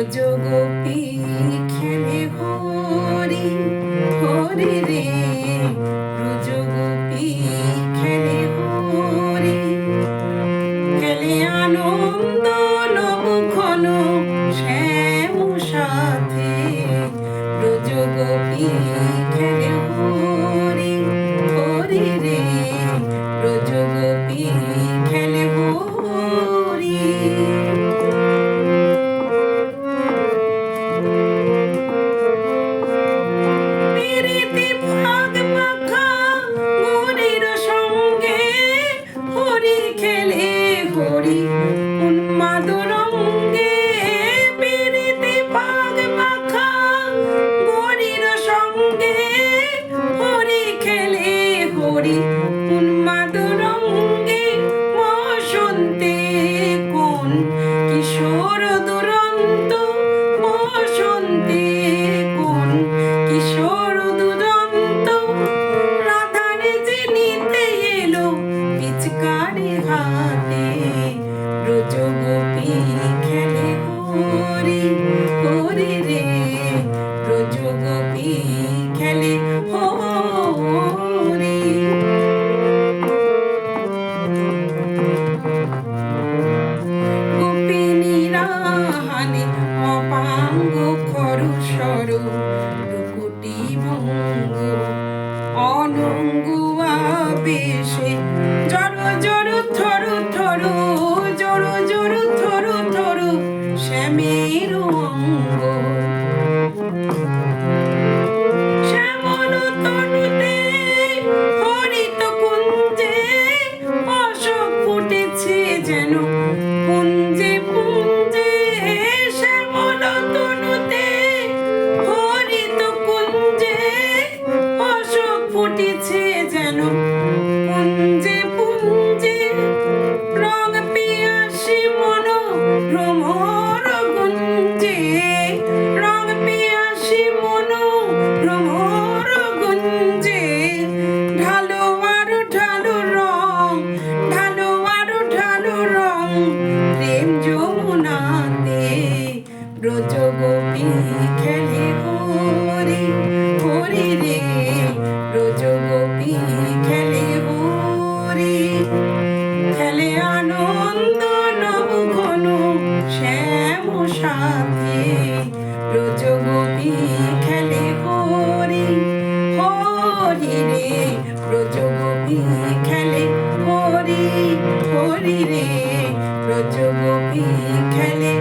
ব্রজগোপী খেলে হরি হরি রে, ব্রজগোপী খেলে হরি, খেলে আনন্দ নব ঘন শ্যাম সাথে, ব্রজগোপী খেলে হরি হরি রে, ব্রজগোপী খেলে হরি। হরি উন্মাদ রঙ্গে পিরিতি পাগ মাখা গরির সঙ্গে, হরি খেলে হরি উন্মাদ রঙ্গে, বসন্তে কোন কিশোর দুরন্ত, বসন্তে কোন কিশোর দুরন্ত, রাধারে যে নিতে এলো পিচকারি হাতে, ব্রজগোপী খেলে হরি হরি রে, ব্রজগোপী খেলে হরি। গোপিনীরা হানে অপাঙ্গ খরু সরু, রুকুটি ভঙ্গ অনঙ্গ আবেশে, জড় জড় থরু থরু, জড় জড় থরু থরু শ্যামের অঙ্গ, শ্যামল তনুতে হরিত কুঞ্জে, অশোক ফুটেছে যেন পুঞ্জে পুঞ্জে, শ্যামল তনুতে হরিত কুঞ্জে, অশোক ফুটেছে যেন পুঞ্জে পুঞ্জে, রং পিয়াসী মন ভ্রমর গুঞ্জে, রং পিয়াসী মন ভ্রমর গুঞ্জে, ঢালো আর ঢালো রং, ঢালো আর ঢালো রং প্রেম যমুনাতে, ব্রজগোপী খেলে হরি হরি রে, ব্রজগোপী খেলে হরি, খেলে আনন্দ নব ঘন শ্যাম সাথে, ব্রজগোপী খেলে হরি হরি রে, ব্রজগোপী খেলে হরি হরি রে, ব্রজগোপী খেলে